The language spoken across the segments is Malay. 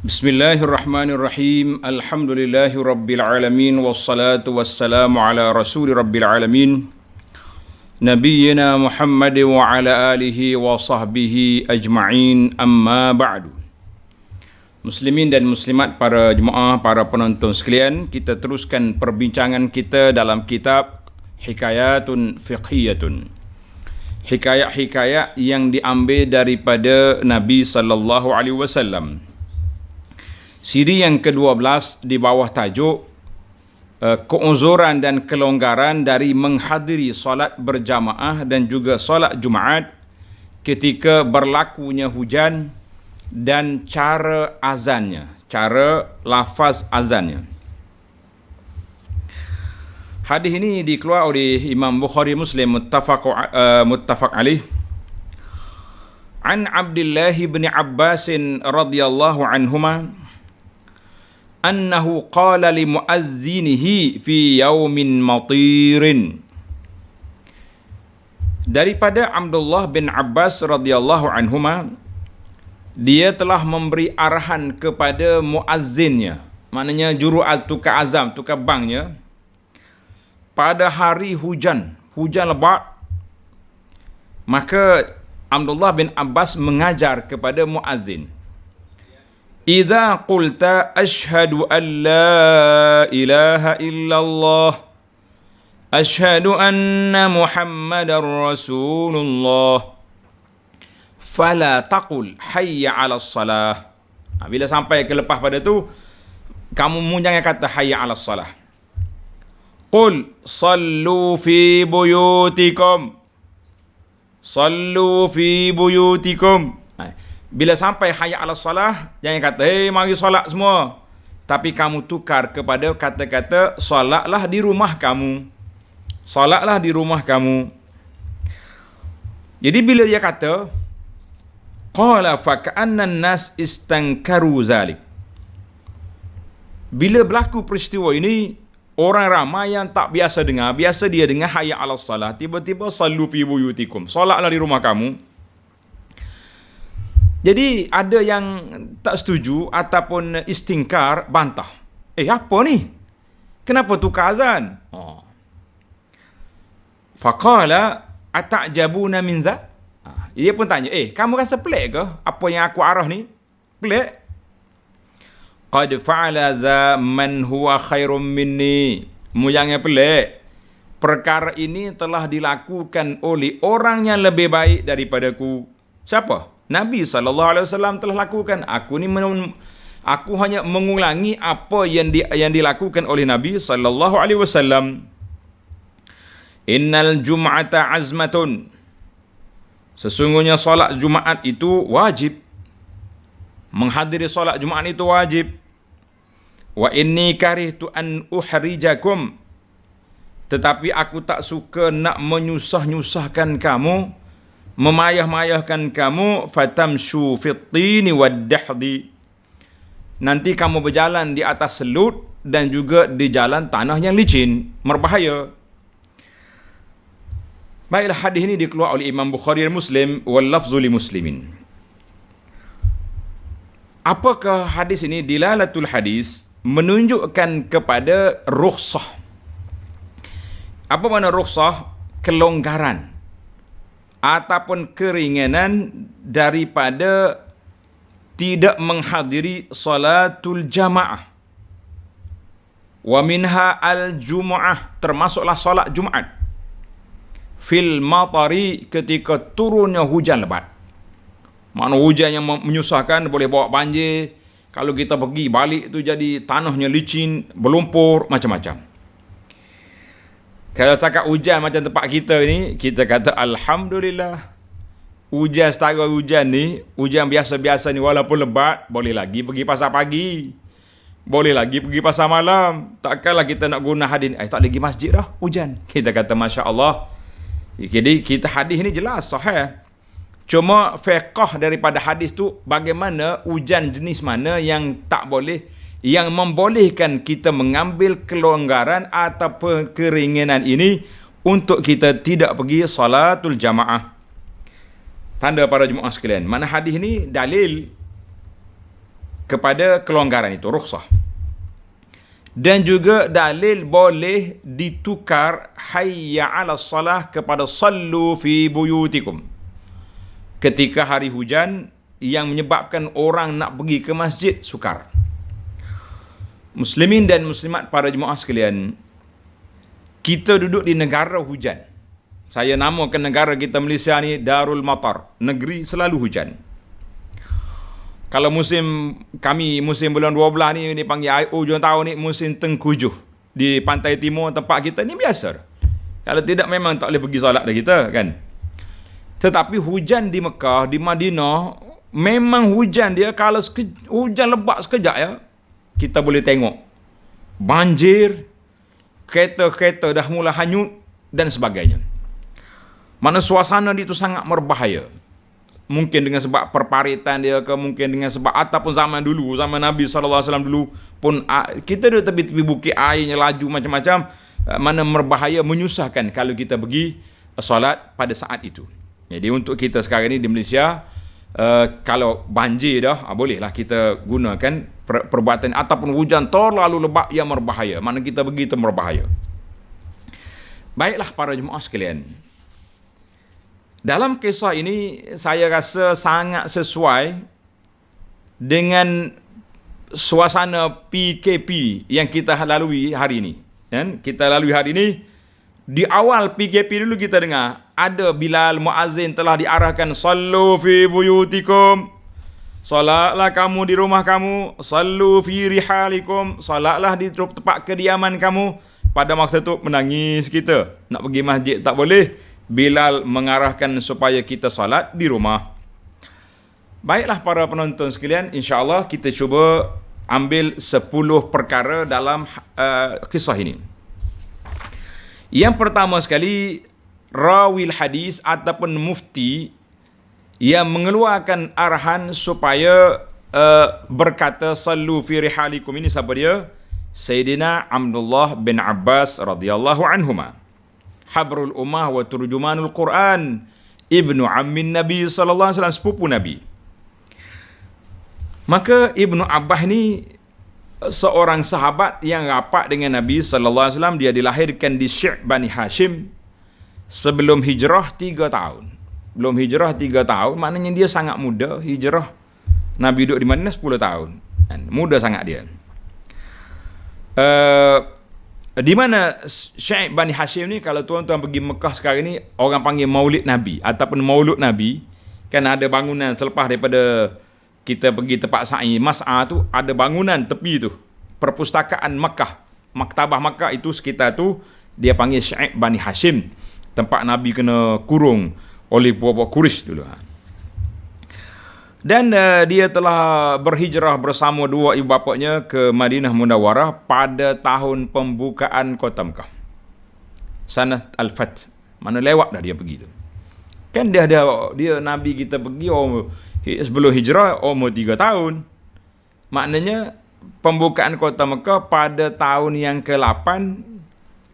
Bismillahirrahmanirrahim. Alhamdulillahi rabbil alamin wassalatu wassalamu ala rasuli rabbil alamin nabiyyina Muhammad wa ala alihi wa sahbihi ajma'in, amma ba'du. Muslimin dan muslimat, para jemaah, para penonton sekalian, kita teruskan perbincangan kita dalam kitab Hikayatun Fiqhiyatun. Hikayat-hikayat yang diambil daripada Nabi sallallahu alaihi wasallam. Siri yang ke-12 di bawah tajuk keuzuran dan kelonggaran dari menghadiri solat berjamaah dan juga solat Jumaat ketika berlakunya hujan dan cara azannya, cara lafaz azannya. Hadis ini dikeluarkan oleh Imam Bukhari Muslim muttafaq alaih. An Abdullah bin Abbas radhiyallahu anhuma annahu qala li muazzinihi fi yaumin matirin. Daripada Abdullah bin Abbas radhiyallahu anhuma, dia telah memberi arahan kepada muazzinnya, maknanya juru tukar azam, tukar banknya, pada hari hujan lebat. Maka Abdullah bin Abbas mengajar kepada muazzin, Idza qulta ashhadu an la ilaha illallah ashhadu anna Muhammadar Rasulullah fala taqul hayya 'alas salah. Bila sampai ke lepas pada tu, kamu jangan kata hayya 'alas salah. Qul sallu fi buyutikum. Sallu fi buyutikum. Bila sampai hayya 'alas salah, jangan kata mari solat semua, tapi kamu tukar kepada kata-kata solatlah di rumah kamu. Solatlah di rumah kamu. Jadi bila dia kata qala fa ka'anna an-nas istankaru zalik, bila berlaku peristiwa ini, orang ramai yang tak biasa dengar, biasa dia dengar hayya 'alas salah, tiba-tiba sallu fi buyutikum, solatlah di rumah kamu. Jadi ada yang tak setuju ataupun istingkar, bantah. Apa ni? Kenapa tukar azan? Faqala ata'jabuna min za? Dia pun tanya, kamu rasa pelik ke apa yang aku arah ni? Pelik? Qad fa'ala za man huwa khairum minni. Jangan pelik. Perkara ini telah dilakukan oleh orang yang lebih baik daripadaku. Siapa? Nabi SAW telah lakukan. Aku hanya mengulangi apa yang dilakukan oleh Nabi SAW. Innal jum'ata azmatun. Sesungguhnya solat Jumaat itu wajib. Menghadiri solat Jumaat itu wajib. Wa inni karihtu an uhrijakum. Tetapi aku tak suka nak menyusah-nyusahkan kamu, memayah-mayahkan kamu, fatamshu fit-tini wad-dahdi. Nanti kamu berjalan di atas selut dan juga di jalan tanah yang licin, berbahaya. Baiklah, hadis ini dikeluarkan oleh Imam Bukhari dan Muslim, wal lafzu li muslimin. Apakah hadis ini? Dilalatul hadis menunjukkan kepada rukhsah. Apa makna rukhsah? Kelonggaran ataupun keringanan daripada tidak menghadiri salatul jamaah. Wa minha al-jumu'ah, termasuklah solat Jumaat. Fil matari, ketika turunnya hujan lebat. Makna hujan yang menyusahkan, boleh bawa banjir. Kalau kita pergi balik tu jadi tanahnya licin, berlumpur, macam-macam. Kalau setakat hujan macam tempat kita ni, kita kata alhamdulillah. Hujan setara hujan ni, hujan biasa-biasa ni, walaupun lebat, boleh lagi pergi pasar pagi, boleh lagi pergi pasar malam. Takkanlah kita nak guna hadis, tak lagi masjid dah hujan, kita kata Masya Allah. Jadi kita hadis ni jelas sahih. Cuma fiqh daripada hadis tu, bagaimana hujan jenis mana yang tak boleh, yang membolehkan kita mengambil kelonggaran atau keringanan ini untuk kita tidak pergi salatul jamaah. Tanda para jemaah sekalian, mana hadis ini dalil kepada kelonggaran itu, rukhsah. Dan juga dalil boleh ditukar hayya 'alas salah kepada sallu fi buyutikum. Ketika hari hujan yang menyebabkan orang nak pergi ke masjid sukar. Muslimin dan muslimat para jemaah sekalian, kita duduk di negara hujan. Saya namakan negara kita Malaysia ni Darul Matar, negeri selalu hujan. Kalau musim bulan 12 ni dipanggil hujung tahun ni musim tengkujuh di pantai timur tempat kita ni biasa. Kalau tidak memang tak boleh pergi solat dah kita kan. Tetapi hujan di Mekah, di Madinah, memang hujan dia kalau hujan lebat sekejap ya, kita boleh tengok banjir, kereta-kereta dah mula hanyut dan sebagainya. Mana suasana dia itu sangat berbahaya. Mungkin dengan sebab perparitan dia ke, mungkin dengan sebab ataupun zaman dulu, zaman Nabi SAW dulu pun kita duduk tepi-tepi bukit, airnya laju macam-macam, mana berbahaya, menyusahkan kalau kita pergi solat pada saat itu. Jadi untuk kita sekarang ni di Malaysia, kalau banjir dah, bolehlah kita gunakan perbuatan ataupun hujan terlalu lebat yang berbahaya, mana kita pergi itu berbahaya. Baiklah para jemaah sekalian, dalam kisah ini saya rasa sangat sesuai dengan suasana PKP yang kita lalui hari ini. Dan kita lalui hari ini, di awal PKP dulu kita dengar ada Bilal muazzin telah diarahkan sallu fi buyutikum, salatlah kamu di rumah kamu, sallu fi rihalikum, salatlah di tempat kediaman kamu. Pada masa itu menangis kita, nak pergi masjid tak boleh. Bilal mengarahkan supaya kita salat di rumah. Baiklah para penonton sekalian, insya-Allah kita cuba ambil 10 perkara dalam kisah ini. Yang pertama sekali, rawil hadis ataupun mufti yang mengeluarkan arahan supaya berkata sallu fi rihalikum ini siapa dia? Sayyidina Abdullah bin Abbas radhiyallahu anhuma. Habrul Ummah wa Turjumanul Quran, Ibnu Ammin Nabi sallallahu alaihi wasallam, sepupu Nabi. Maka Ibnu Abbas ni seorang sahabat yang rapat dengan Nabi sallallahu alaihi wasallam. Dia dilahirkan di Syekh Bani Hashim sebelum hijrah 3 tahun. Belum hijrah 3 tahun, maknanya dia sangat muda. Hijrah Nabi duduk di Madinah 10 tahun. Muda sangat dia. Di mana Syekh Bani Hashim ni, kalau tuan-tuan pergi Mekah sekarang ni, orang panggil Maulid Nabi ataupun Maulud Nabi. Kan ada bangunan selepas daripada kita pergi tempat sa'i Mas'a tu, ada bangunan tepi tu, perpustakaan Mekah, Maktabah Mekah itu sekitar tu, dia panggil Syekh Bani Hashim, tempat Nabi kena kurung oleh buah-buah Quraisy dulu. Dan dia telah berhijrah bersama dua ibu bapanya ke Madinah Munawwarah pada tahun pembukaan kota Mekah. Sanat Al-Fath. Mana lewat dah dia pergi tu. Kan dia Nabi kita pergi sebelum hijrah umur 3 tahun. Maknanya pembukaan kota Mekah pada tahun yang ke-8,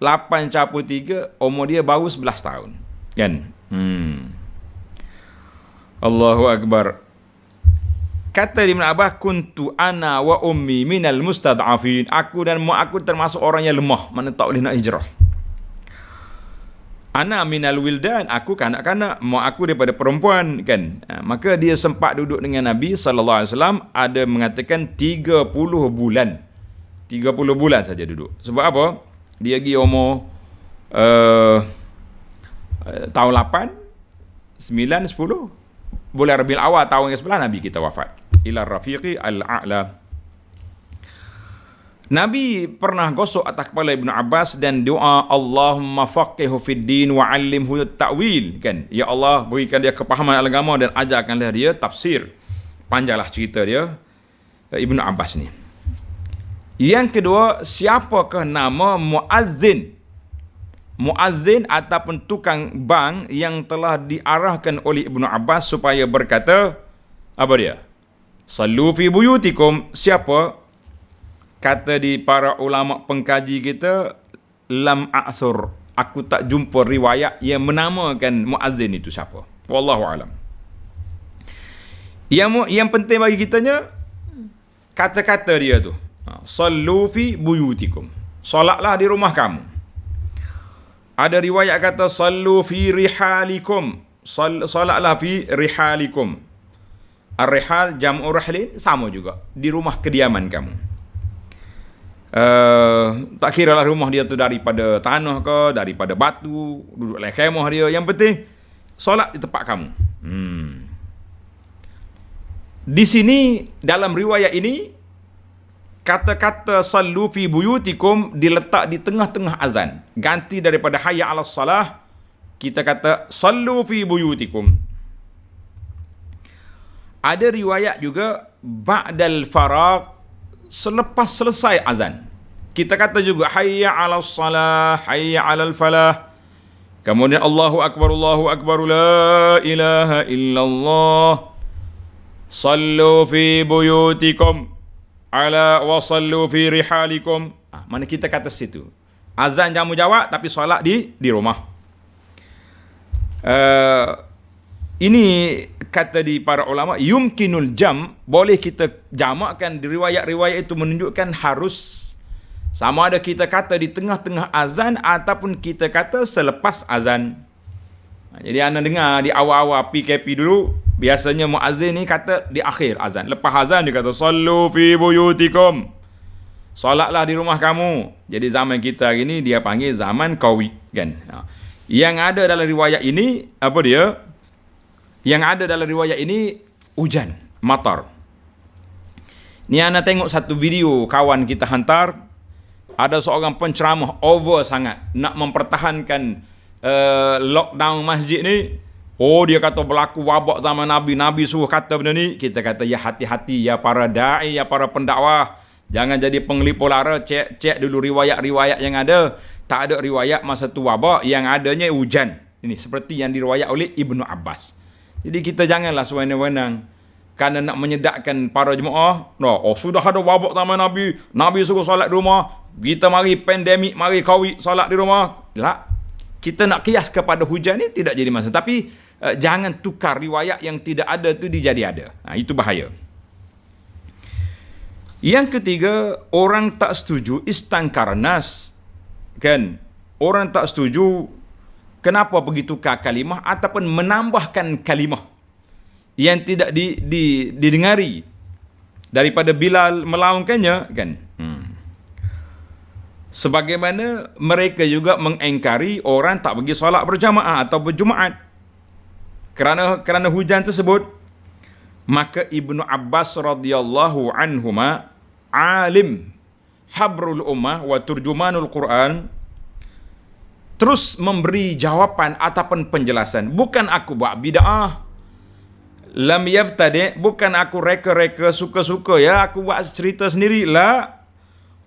8-3, umur dia baru 11 tahun. Kan? Allahu Akbar. Kata Ibn Abbas, kuntu ana wa ummi minal mustad'afin. Aku dan mak aku termasuk orang yang lemah, mana tak boleh nak hijrah. Ana minal wildan, aku kanak-kanak, mak aku daripada perempuan kan. Maka dia sempat duduk dengan Nabi sallallahu alaihi wasallam, ada mengatakan 30 bulan. 30 bulan saja duduk. Sebab apa? Dia pergi umur tahun 8, 9, 10 bulan Rabiul Awal tahun ke-11 Nabi kita wafat. Ila rafiqi al-a'la. Nabi pernah gosok atas kepala Ibnu Abbas dan doa, Allahumma faqihu fid din wa 'allimhu ta'wil, kan? Ya Allah, berikan dia kepahaman agama dan ajarkanlah dia tafsir. Panjanglah cerita dia Ibnu Abbas ni. Yang kedua, siapakah nama muazzin? Muazzin ataupun tukang bang yang telah diarahkan oleh Ibnu Abbas supaya berkata, apa dia? Sallu fi buyutikum. Siapa? Kata di para ulama pengkaji kita, lam a'thur, aku tak jumpa riwayat yang menamakan muazzin itu siapa. Wallahu alam. Yang penting bagi kitanya, kata-kata dia tu. Sallu fi buyutikum. Solatlah di rumah kamu. Ada riwayat kata sallu fi rihalikum. Solatlah fi rihalikum. Ar-rihal jam'u rahlin, sama juga. Di rumah kediaman kamu. Tak kira lah rumah dia tu daripada tanah ke, daripada batu, duduk dalam kemah dia. Yang penting, solat di tempat kamu. Di sini, dalam riwayat ini, kata-kata sallu fi buyutikum diletak di tengah-tengah azan. Ganti daripada hayya 'alas salah, kita kata sallu fi buyutikum. Ada riwayat juga ba'dal faraq, selepas selesai azan. Kita kata juga hayya 'alas salah, hayya 'alal falah. Kemudian Allahu akbar la ilaha illallah. Sallu fi buyutikum ala wa sallu fi rihalikum. Mana kita kata situ. Azan jamu jawab tapi solat di rumah. Ini kata di para ulama, yumkinul jam, boleh kita jamakkan. Di riwayat-riwayat itu menunjukkan harus sama ada kita kata di tengah-tengah azan ataupun kita kata selepas azan. Jadi anda dengar di awal-awal PKP dulu, biasanya muazzin ni kata di akhir azan. Lepas azan dia kata sallu fi buyutikum. Solatlah di rumah kamu. Jadi zaman kita hari ni dia panggil zaman Covid kan. Yang ada dalam riwayat ini apa dia? Yang ada dalam riwayat ini hujan, matar. Ni anda tengok satu video kawan kita hantar, ada seorang penceramah over sangat nak mempertahankan lockdown masjid ni. Oh, dia kata berlaku wabak zaman Nabi. Nabi suruh kata benda ni. Kita kata ya hati-hati ya para da'i, ya para pendakwah. Jangan jadi penglipu lara. Cek dulu riwayat-riwayat yang ada. Tak ada riwayat masa tu wabak. Yang adanya hujan. Ini seperti yang diriwayat oleh Ibnu Abbas. Jadi kita janganlah sewenang-wenang kerana nak menyedakkan para jemaah. Sudah ada wabak zaman Nabi. Nabi suruh solat di rumah. Kita mari pandemik, mari Covid solat di rumah. Tak. Kita nak kias kepada hujan ni tidak jadi masalah. Tapi jangan tukar riwayat yang tidak ada tu dijadi ada. Itu bahaya. Yang ketiga, orang tak setuju istangkarnas. Kan? Orang tak setuju kenapa begitu tukar kalimah ataupun menambahkan kalimah yang tidak didengari daripada Bilal melaungkannya kan. Sebagaimana mereka juga mengingkari orang tak pergi solat berjamaah atau berjumaat kerana hujan tersebut. Maka Ibnu Abbas radhiyallahu anhuma, alim habrul ummah wa turjumanul Quran, terus memberi jawapan ataupun penjelasan. Bukan aku buat bid'ah, lam yabtadi', bukan aku reka-reka suka-suka ya aku buat cerita sendiri, la.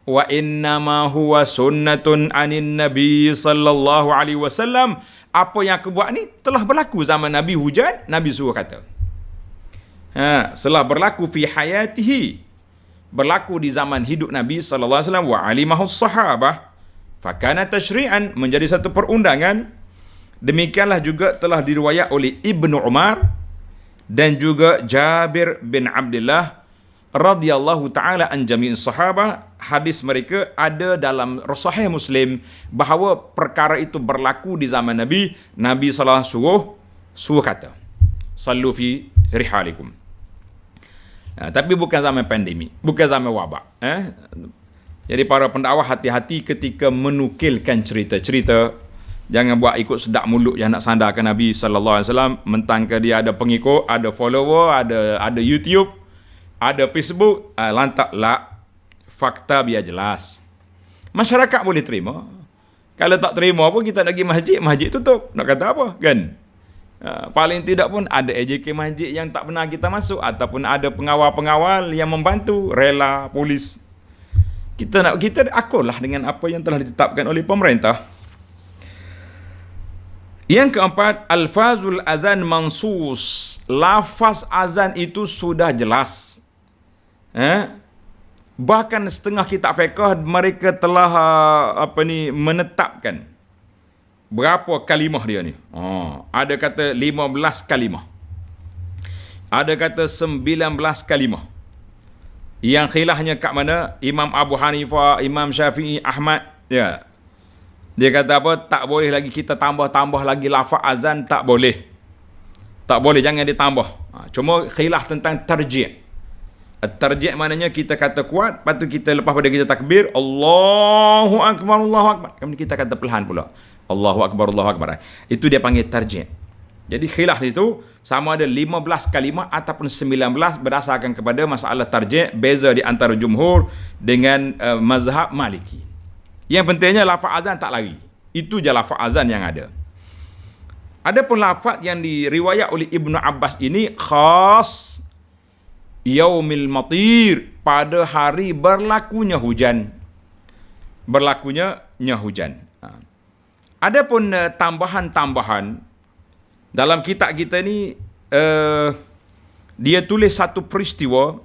Wa innama huwa sunnatun anin Nabi sallallahu alaihi wasallam. Apa yang aku buat ni telah berlaku zaman Nabi hujan, Nabi suruh kata. Setelah berlaku fi hayatihi, berlaku di zaman hidup Nabi sallallahu alaihi wasallam, wa alimahus sahabah, fakana tashri'an, menjadi satu perundangan. Demikianlah juga telah diriwayat oleh Ibnu Umar dan juga Jabir bin Abdullah radhiyallahu taala an jami'is sahabah. Hadis mereka ada dalam Sahih Muslim bahawa perkara itu berlaku di zaman Nabi. Nabi sallallahu alaihi wasallam suruh kata sallu fi rihalikum. Tapi bukan zaman pandemik, bukan zaman wabak. Jadi para pendakwah hati-hati ketika menukilkan cerita-cerita. Jangan buat ikut sedak mulut yang nak sandarkan Nabi sallallahu alaihi wasallam, mentang ke dia ada pengikut, ada follower, ada YouTube, ada Facebook, lantak lah. Fakta biar jelas. Masyarakat boleh terima. Kalau tak terima pun kita nak pergi masjid tutup. Nak kata apa? Kan? Paling tidak pun ada AJK masjid yang tak pernah kita masuk, ataupun ada pengawal-pengawal yang membantu, rela, polis. Kita akurlah dengan apa yang telah ditetapkan oleh pemerintah. Yang keempat, alfazul azan mansus. Lafaz azan itu sudah jelas. Bahkan setengah kitab fiqh mereka telah menetapkan berapa kalimah dia ni. Ada kata 15 kalimah. Ada kata 19 kalimah. Yang khilafnya kat mana? Imam Abu Hanifah, Imam Syafi'i, Ahmad, ya. Dia kata apa? Tak boleh lagi kita tambah-tambah lagi lafaz azan, tak boleh. Tak boleh, jangan ditambah. Cuma khilaf tentang tarji'. Tarji' maknanya kita kata kuat, lepas tu kita lepas pada kita takbir, Allahu Akbar, Allahu Akbar. Kemudian kita kata perlahan pula. Allahu Akbar, Allahu Akbar. Itu dia panggil tarji'. Jadi khilaf itu sama ada 15 kalimat ataupun 19 berdasarkan kepada masalah tarji', beza di antara jumhur dengan mazhab Maliki. Yang pentingnya lafaz azan tak lari. Itu je lafaz azan yang ada. Adapun lafaz yang diriwayat oleh Ibnu Abbas ini khas yaumil matir, pada hari berlakunya hujan. Berlakunya hujan. Adapun tambahan-tambahan dalam kitab kita ni, dia tulis satu peristiwa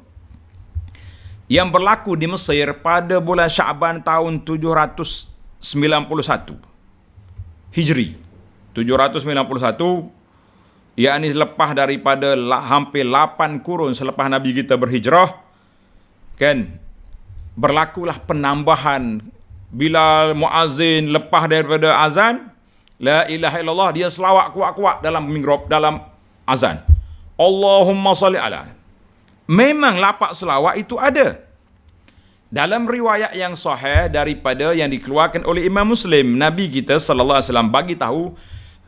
yang berlaku di Mesir pada bulan Syaban tahun 791 Hijri. 791, yakni lepas daripada hampir 8 kurun selepas Nabi kita berhijrah, kan, berlakulah penambahan bila muazzin lepas daripada azan la ilaha illallah, dia selawat kuat-kuat dalam mihrab, dalam azan, Allahumma salli ala. Memang lapak selawat itu ada dalam riwayat yang sahih daripada yang dikeluarkan oleh Imam Muslim. Nabi kita sallallahu alaihi wasallam bagi tahu,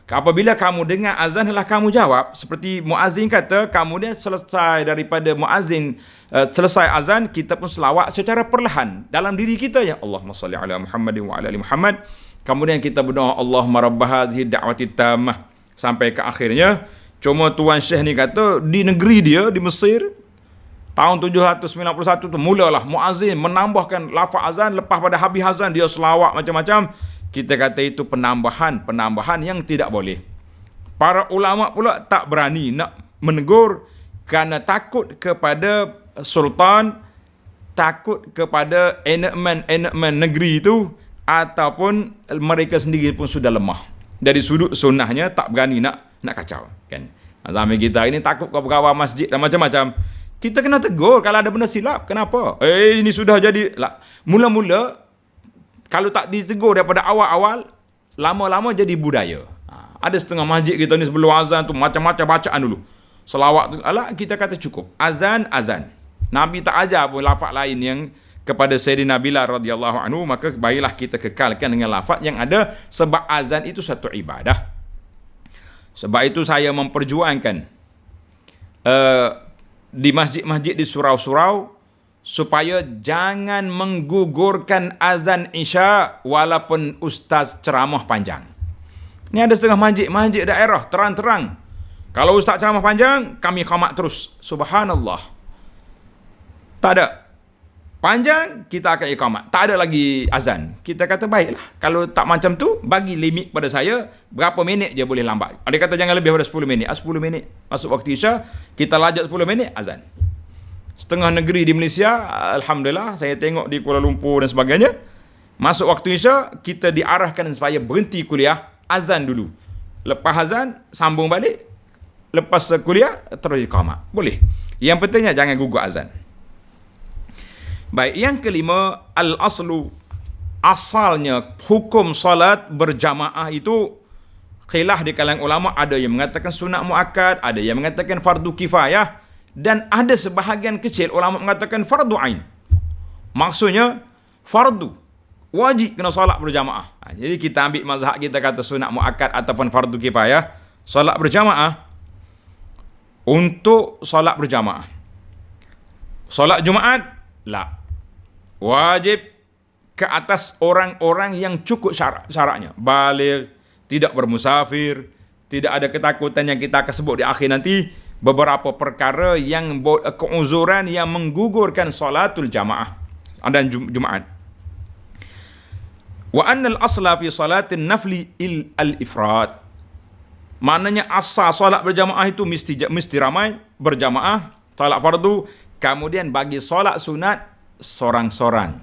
apabila kamu dengar azan, hendaklah kamu jawab seperti muazzin kata. Kemudian selesai daripada muazzin selesai azan, kita pun selawat secara perlahan dalam diri kita, ya Allahumma salli ala Muhammadin wa ala ali Muhammad. Kemudian kita berdoa, Allahumma rabb hadhihi da'wati tammah, sampai ke akhirnya. Cuma Tuan Syekh ni kata di negeri dia di Mesir tahun 791 tu mulalah muazzin menambahkan lafaz azan, lepas pada habis azan dia selawat macam-macam. Kita kata itu penambahan yang tidak boleh. Para ulama pula tak berani nak menegur kerana takut kepada sultan, takut kepada enakmen negeri itu, ataupun mereka sendiri pun sudah lemah. Dari sudut sunnahnya tak berani nak kacau, kan. Zaman kita ini takut kawan-kawan masjid dan macam-macam. Kita kena tegur kalau ada benda silap. Kenapa? Ini sudah jadi mula-mula. Kalau tak ditegur daripada awal-awal, lama-lama jadi budaya. Ada setengah masjid kita ni sebelum azan tu macam-macam bacaan dulu. Selawat tu, kita kata cukup. Azan. Nabi tak ajar pun lafaz lain yang kepada Sayyidina Bilal radhiyallahu anhu, maka baiklah kita kekalkan dengan lafaz yang ada, sebab azan itu satu ibadah. Sebab itu saya memperjuangkan di masjid-masjid di surau-surau supaya jangan menggugurkan azan Isya walaupun ustaz ceramah panjang. Ni ada setengah masjid daerah terang-terang, kalau ustaz ceramah panjang, kami qamat terus. Subhanallah. Tak ada. Panjang, kita akan iqamat. Tak ada lagi azan. Kita kata baiklah, kalau tak macam tu, bagi limit pada saya, berapa minit je boleh lambat. Dia kata jangan lebih daripada 10 minit. 10 minit masuk waktu Isya, kita lajak 10 minit azan. Setengah negeri di Malaysia, alhamdulillah, saya tengok di Kuala Lumpur dan sebagainya, masuk waktu Isya, kita diarahkan supaya berhenti kuliah, azan dulu. Lepas azan, sambung balik. Lepas kuliah, terus iqamat. Boleh. Yang pentingnya jangan gugur azan. Baik, yang kelima, al-aslu, asalnya hukum solat berjamaah itu khilaf di kalangan ulama. Ada yang mengatakan sunat muakkad, ada yang mengatakan fardu kifayah, dan ada sebahagian kecil ulama mengatakan fardu ain. Maksudnya fardu, wajib kena solat berjamaah. Jadi kita ambil mazhab kita kata sunat muakkad ataupun fardu kifayah, solat berjamaah. Untuk solat berjamaah, solat Jumaat, wajib ke atas orang-orang yang cukup syaratnya. Baligh, tidak bermusafir, tidak ada ketakutan yang kita akan sebut di akhir nanti. Beberapa perkara yang keuzuran yang menggugurkan salatul jamaah dan Jumaat. Wa annal asla fi salatin nafli al-ifrad. Maknanya asal solat berjamaah itu mesti ramai berjamaah, solat fardu. Kemudian bagi solat sunat sorang-sorang.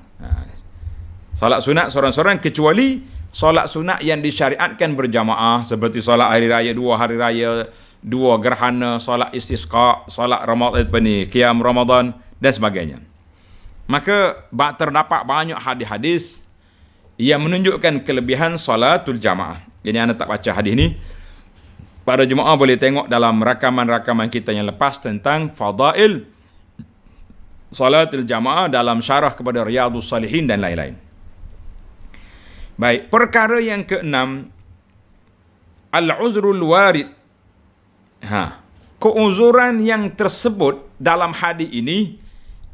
Solat sunat sorang-sorang, kecuali solat sunat yang disyariatkan berjamaah, seperti solat hari raya, 2 hari raya, 2 gerhana, solat istisqa, solat Ramadan, qiyam Ramadan dan sebagainya. Maka terdapat banyak hadis-hadis yang menunjukkan kelebihan salatul jamaah. Jadi anda tak baca hadis ni, para jemaah boleh tengok dalam rakaman-rakaman kita yang lepas tentang fadail salatul jamaah dalam syarah kepada Riyadhus Salihin dan lain-lain. Baik, perkara yang keenam, al-uzrul warid. Keuzuran yang tersebut dalam hadis ini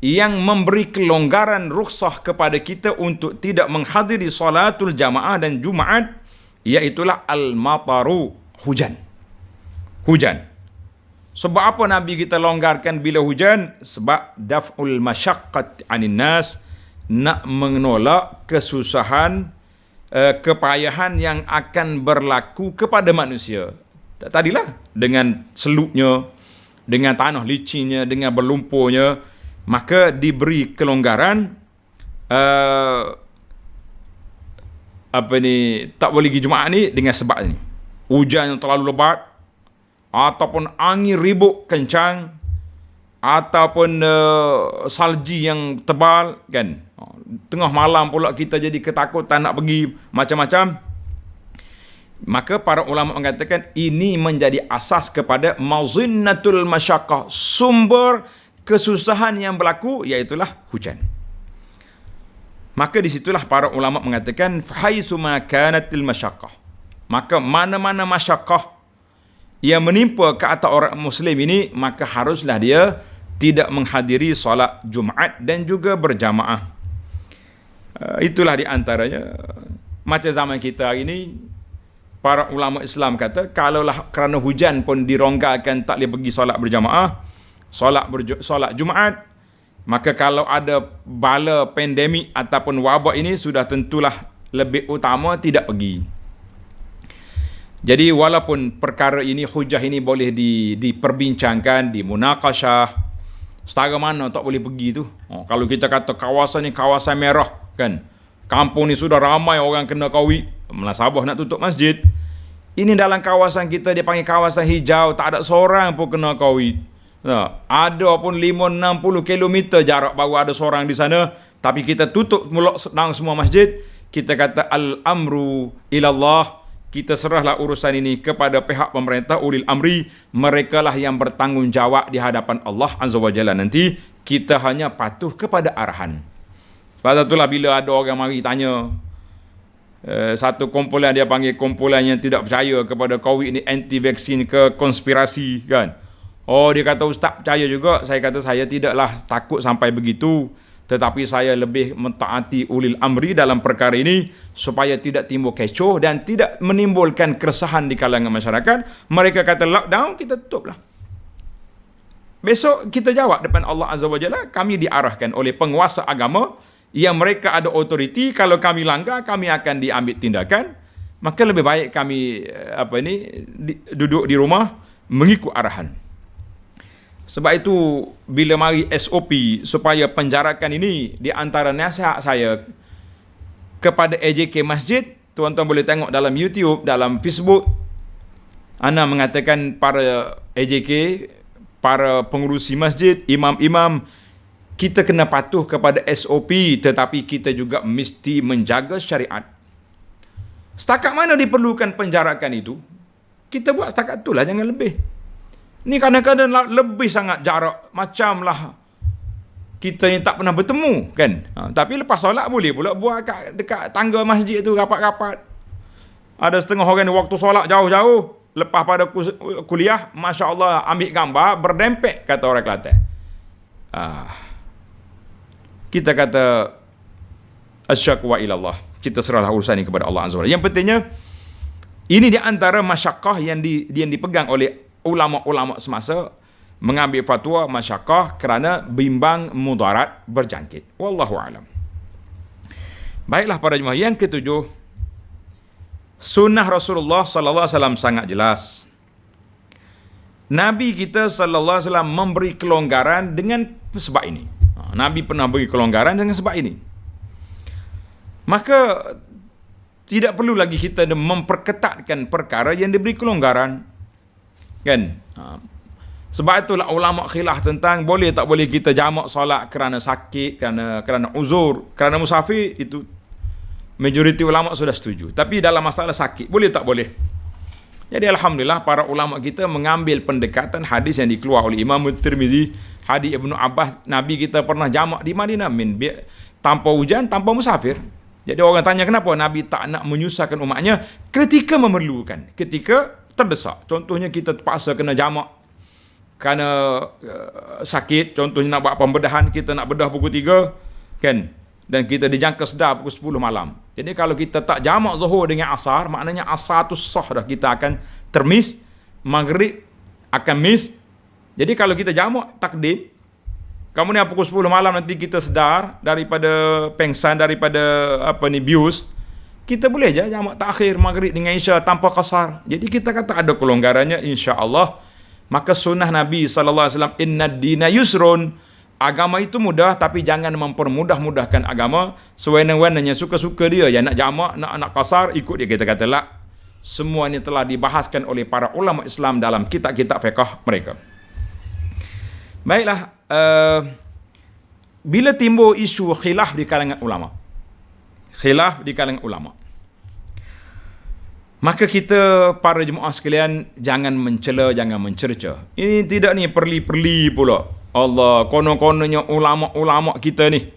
yang memberi kelonggaran rukhsah kepada kita untuk tidak menghadiri salatul jamaah dan Jumaat, iaitulah al-mataru, hujan. Hujan. Sebab apa Nabi kita longgarkan bila hujan? Sebab daf'ul masyaqqat 'anil nas, nak menolak kesusahan, kepayahan yang akan berlaku kepada manusia. Tadilah dengan selupnya, dengan tanah licinnya, dengan berlumpurnya, maka diberi kelonggaran tak boleh pergi Jumaat ni dengan sebab ni. Hujan yang terlalu lebat, ataupun angin ribut kencang, ataupun salji yang tebal kan. Tengah malam pula kita jadi ketakutan nak pergi macam-macam. Maka para ulama mengatakan ini menjadi asas kepada mauzinnatul masyaqqah, sumber kesusahan yang berlaku, iaitulah hujan. Maka disitulah para ulama mengatakan haitsuma kanatil masyaqqah, maka mana-mana masyaqqah yang menimpa ke atas orang muslim ini, maka haruslah dia tidak menghadiri solat Jumaat dan juga berjamaah. Itulah di antaranya. Macam zaman kita hari ini, para ulama Islam kata kalaulah kerana hujan pun dironggarkan tak boleh pergi solat berjamaah, solat Jumaat, maka kalau ada bala pandemik ataupun wabak ini, sudah tentulah lebih utama tidak pergi. Jadi walaupun perkara ini, hujah ini boleh diperbincangkan, dimunaqashah, setara mana tak boleh pergi tu. Kalau kita kata kawasan ni kawasan merah kan, kampung ni sudah ramai orang kena COVID, Sabah nak tutup masjid. Ini dalam kawasan kita dia panggil kawasan hijau, tak ada seorang pun kena COVID. Ada pun 5-60 km jarak baru ada seorang di sana, tapi kita tutup mulak sedang semua masjid. Kita kata al-amru ilallah, kita serahlah urusan ini kepada pihak pemerintah, ulil amri, mereka lah yang bertanggungjawab di hadapan Allah Azza wa Jalla nanti. Kita hanya patuh kepada arahan. Sebab itulah bila ada orang mari tanya, satu kumpulan dia panggil kumpulan yang tidak percaya kepada COVID ni, anti vaksin ke konspirasi kan. Dia kata ustaz percaya juga. Saya kata saya tidaklah takut sampai begitu, tetapi saya lebih mentaati ulil amri dalam perkara ini supaya tidak timbul kecoh dan tidak menimbulkan keresahan di kalangan masyarakat. Mereka kata lockdown, kita tutuplah. Besok kita jawab depan Allah Azza wa Jalla, kami diarahkan oleh penguasa agama yang mereka ada otoriti. Kalau kami langgar, kami akan diambil tindakan. Maka lebih baik kami duduk di rumah mengikut arahan. Sebab itu bila mari SOP supaya penjarakan ini, di antara nasihat saya kepada AJK Masjid, tuan-tuan boleh tengok dalam YouTube, dalam Facebook, ana mengatakan para AJK, para pengurusi masjid, imam-imam, kita kena patuh kepada SOP, tetapi kita juga mesti menjaga syariat. Setakat mana diperlukan penjarakan itu, kita buat setakat itulah, jangan lebih. Ni kadang-kadang lebih sangat jarak, macamlah kita ni tak pernah bertemu kan. Tapi lepas solat boleh pula buat dekat tangga masjid tu rapat-rapat. Ada setengah orang waktu solat jauh-jauh, lepas pada kuliah, Masya Allah ambil gambar berdempet, kata orang Kelantan. Kita kata asyakwa ilallah, kita serahlah urusan ini kepada Allah Azza wa Jalla. Yang pentingnya ini di antara masyaqqah yang dipegang oleh ulama-ulama semasa, mengambil fatwa masyaqqah kerana bimbang mudarat berjangkit. Wallahu alam. Baiklah para jemaah, yang ketujuh, sunnah Rasulullah sallallahu alaihi wasallam sangat jelas. Nabi kita sallallahu alaihi wasallam memberi kelonggaran dengan sebab ini. Nabi pernah beri kelonggaran dengan sebab ini. Maka tidak perlu lagi kita memperketatkan perkara yang diberi kelonggaran. Kan? Sebab itulah ulama khilaf tentang boleh tak boleh kita jamak solat kerana sakit, kerana uzur, kerana musafir. Itu majoriti ulama sudah setuju. Tapi dalam masalah sakit, boleh tak boleh? Jadi alhamdulillah para ulama kita mengambil pendekatan hadis yang dikeluar oleh Imam Tirmizi, hadis Ibnu Abbas, Nabi kita pernah jamak di Madinah tanpa hujan, tanpa musafir. Jadi orang tanya kenapa Nabi tak nak menyusahkan umatnya ketika memerlukan, ketika terdesak. Contohnya kita terpaksa kena jamak kerana sakit, contohnya nak buat pembedahan, kita nak bedah pukul 3 kan, dan kita dijangka sedar pukul 10 malam. Jadi kalau kita tak jamak zuhur dengan asar, maknanya asar tu sah dah, kita akan termiss, maghrib akan miss. Jadi kalau kita jamak takdim, kemudian pukul 10 malam nanti kita sedar daripada pengsan, daripada bius, kita boleh je jamak takhir maghrib dengan isya tanpa qasar. Jadi kita kata ada kelonggarannya, insya-Allah. Maka sunnah Nabi SAW, inna dina yusrun, agama itu mudah, tapi jangan mempermudah-mudahkan agama. Sewenang-wenangnya, suka-suka dia, yang nak jamak, nak qasar, ikut dia. Kita kata lah, semua ini telah dibahaskan oleh para ulama Islam dalam kitab-kitab fiqh mereka. Baiklah, bila timbul isu khilaf di kalangan ulama, maka kita para jemaah sekalian jangan mencela, jangan mencerca. Ini tidak ni perli-perli pula. Allah, konon-kononnya ulama-ulama kita ni,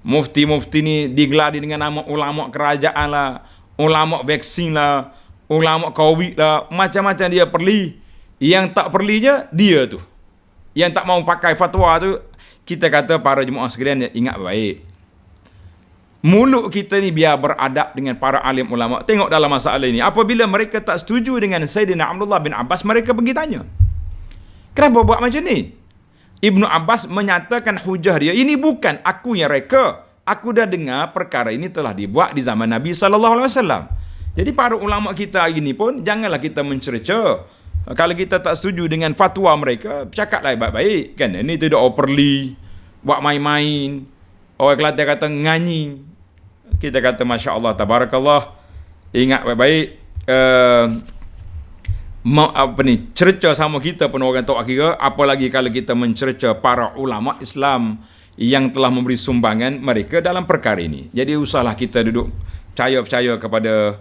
mufti-mufti ni digelari dengan nama ulama kerajaan lah, ulama vaksin lah, ulama COVID lah, macam-macam dia perli. Yang tak perlinya dia tu, yang tak mau pakai fatwa tu. Kita kata para jemaah sekalian, ingat baik, mulut kita ni biar beradab dengan para alim ulama. Tengok dalam masalah ini, apabila mereka tak setuju dengan Sayyidina Abdullah bin Abbas, mereka pergi tanya, kenapa buat macam ni? Ibnu Abbas menyatakan hujah dia, ini bukan aku yang reka, aku dah dengar perkara ini telah dibuat di zaman Nabi SAW. Jadi para ulama kita hari ini pun janganlah kita mencerca. Kalau kita tak setuju dengan fatwa mereka, cakaplah baik-baik kan. Ini tidak overly, buat main-main. Orang Kelantan kata nganyi, kita kata Masya Allah, Tabarakallah. Ingat baik-baik, cerca sama kita pun orang tak kira, apalagi kalau kita mencerca para ulama Islam yang telah memberi sumbangan mereka dalam perkara ini. Jadi usahlah kita duduk percaya kepada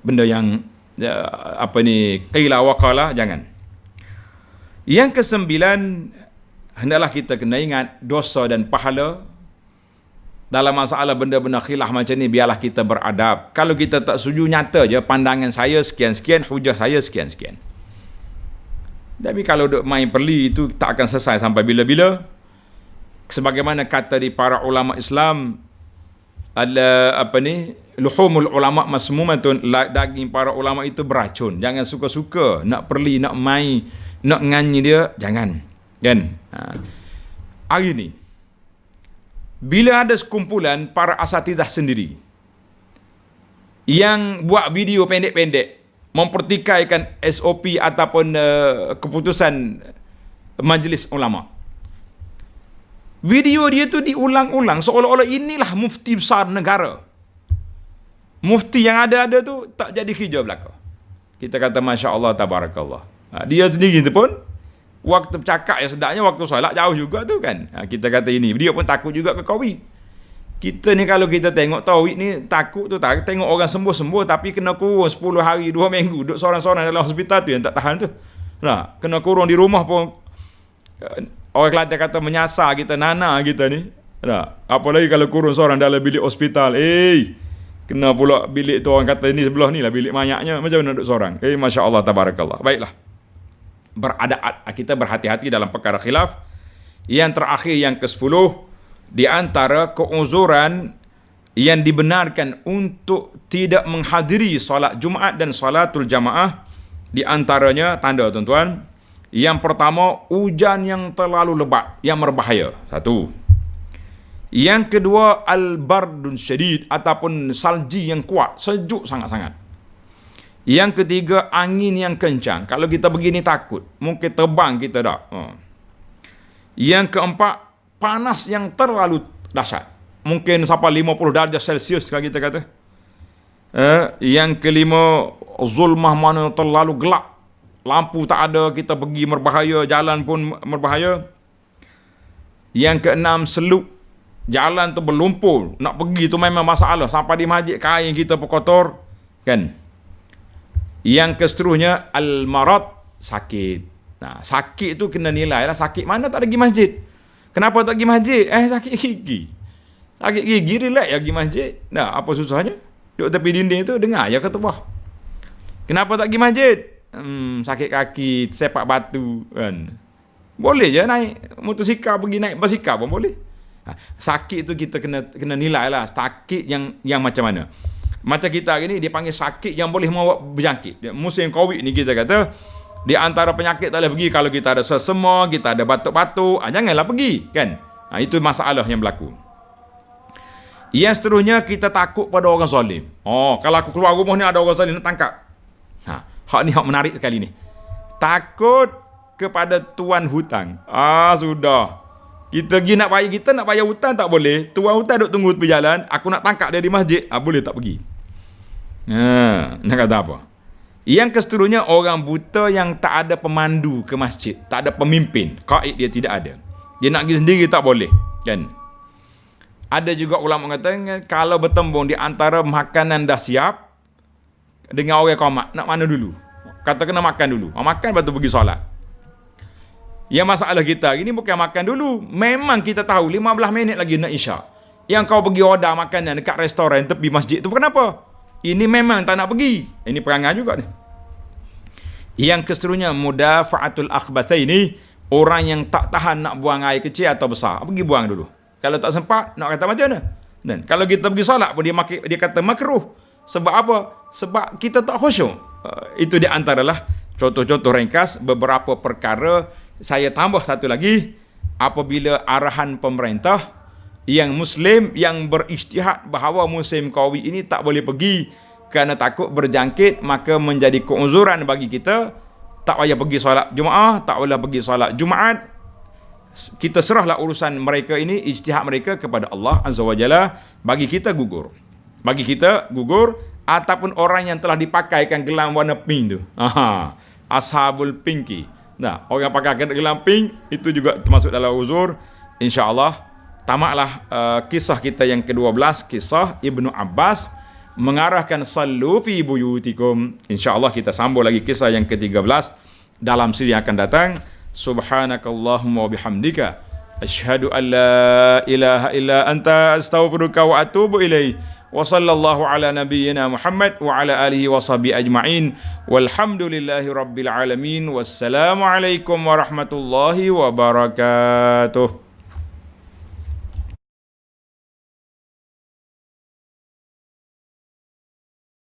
benda yang qila wa qala, jangan. Yang kesembilan, hendaklah kita kena ingat dosa dan pahala. Dalam masalah benda-benda khilaf macam ni, biarlah kita beradab. Kalau kita tak setuju, nyata je pandangan saya sekian-sekian, hujah saya sekian-sekian. Tapi kalau duk main perli, itu tak akan selesai sampai bila-bila. Sebagaimana kata di para ulama Islam, luhumul ulama masmumatun, daging para ulama itu beracun. Jangan suka-suka nak perli, nak main, nak nganyi dia, jangan. Kan? Hari ni, bila ada sekumpulan para asatidzah sendiri yang buat video pendek-pendek mempertikaikan SOP ataupun keputusan majlis ulama, video dia tu diulang-ulang seolah-olah inilah mufti besar negara. Mufti yang ada tu tak jadi hijau belaka. Kita kata Masya Allah, Tabarakallah. Dia sendiri tu pun waktu bercakap yang sedapnya, waktu solat jauh juga tu kan. Kita kata ini, dia pun takut juga ke COVID. Kita ni kalau kita tengok COVID ni, takut tu tak. Tengok orang sembuh-sembuh tapi kena kurung 10 hari, 2 minggu, duduk seorang-seorang dalam hospital tu yang tak tahan tu. Nah, kena kurung di rumah pun, orang Kelantan kata menyasar kita, nana kita ni. Nah, apalagi kalau kurung seorang dalam bilik hospital. Kena pula bilik tu, orang kata ni sebelah ni lah bilik mayatnya, macam mana duduk seorang. Masya Allah, Tabarakallah. Baiklah, beradab, kita berhati-hati dalam perkara khilaf. Yang terakhir, yang ke-10, di antara keuzuran yang dibenarkan untuk tidak menghadiri solat Jumaat dan solatul jamaah, di antaranya tanda tuan-tuan. Yang pertama, hujan yang terlalu lebat, yang berbahaya. Satu. Yang kedua, al-bardun syadid, ataupun salji yang kuat, sejuk sangat-sangat. Yang ketiga, angin yang kencang. Kalau kita begini takut, mungkin terbang kita dah. Yang keempat, panas yang terlalu dahsyat. Mungkin sampai 50 darjah Celsius kalau kita kata. Yang kelima, zulmah mana terlalu gelap, lampu tak ada, kita pergi berbahaya, jalan pun berbahaya. Yang keenam, seluk. Jalan tu berlumpur, nak pergi tu memang masalah. Sampai di masjid kain kita pun kotor, kan? Yang keseterusnya, al-marad, sakit. Nah, sakit tu kena nilai lah. Sakit mana tak ada pergi masjid? Kenapa tak pergi masjid? Sakit gigi. Sakit gigi, relax ya pergi masjid. Nah, apa susahnya? Duduk tepi dinding tu, dengar je khutbah. Kenapa tak pergi masjid? Sakit kaki, sepak batu, kan? Boleh je naik motosikal, pergi naik basikal pun boleh. Sakit tu kita kena nilai lah. Sakit yang macam mana. Macam kita hari ni, dia panggil sakit yang boleh membawa berjangkit. Musim COVID ni kita kata, di antara penyakit tak boleh pergi kalau kita ada sesama, kita ada batuk-batuk, janganlah pergi, kan? Itu masalah yang berlaku. Yang seterusnya, kita takut pada orang zalim. Kalau aku keluar rumah ni ada orang zalim nak tangkap. Hak ni hak menarik sekali ni. Takut kepada tuan hutang. Sudah. Kita pergi nak bayar hutang tak boleh. Tuan hutang duduk tunggu tepi jalan, aku nak tangkap dia di masjid, boleh tak pergi. Nak kata apa? Yang keseterusnya, orang buta yang tak ada pemandu ke masjid, tak ada pemimpin, qaid dia tidak ada. Dia nak pergi sendiri tak boleh, kan? Ada juga ulama mengatakan kalau bertembung di antara makanan dah siap dengan orang qomat, nak mana dulu? Kata kena makan dulu. Makan lepas tu pergi solat. Yang masalah kita ini bukan makan dulu. Memang kita tahu 15 minit lagi nak isyak. Yang kau pergi order makanan dekat restoran tepi masjid tu kenapa? Ini memang tak nak pergi. Ini perangai juga ni. Yang keseterusnya, mudafa'atul akhbathaini, orang yang tak tahan nak buang air kecil atau besar, pergi buang dulu. Kalau tak sempat, nak kata macam mana? Dan kalau kita pergi solat pun dia kata makruh. Sebab apa? Sebab kita tak khusyuk. Itu di antaralah contoh-contoh ringkas beberapa perkara. Saya tambah satu lagi, apabila arahan pemerintah yang Muslim yang beristihad bahawa musim Covid ini tak boleh pergi kerana takut berjangkit, maka menjadi keuzuran bagi kita, tak payah pergi solat Jumaat, tak boleh pergi solat Jumaat. Kita serahlah urusan mereka ini, ijtihad mereka kepada Allah Azza wa Jalla. Bagi kita gugur. Ataupun orang yang telah dipakaikan gelang warna pink tu. Ashabul pinki. Nah, orang pakai gelang pink itu juga termasuk dalam uzur. InsyaAllah tamatlah kisah kita yang ke-12, kisah Ibnu Abbas mengarahkan sallu fi buyutikum. InsyaAllah kita sambung lagi kisah yang ke-13 dalam siri yang akan datang. Subhanakallahumma wa bihamdika asyhadu an la ilaha illa anta astaghfiruka wa atubu ilaih. Wa sallallahu ala nabiyyina Muhammad wa ala alihi wa sahbihi ajma'in. Walhamdulillahi rabbil alamin. Wassalamu alaikum warahmatullahi wabarakatuh.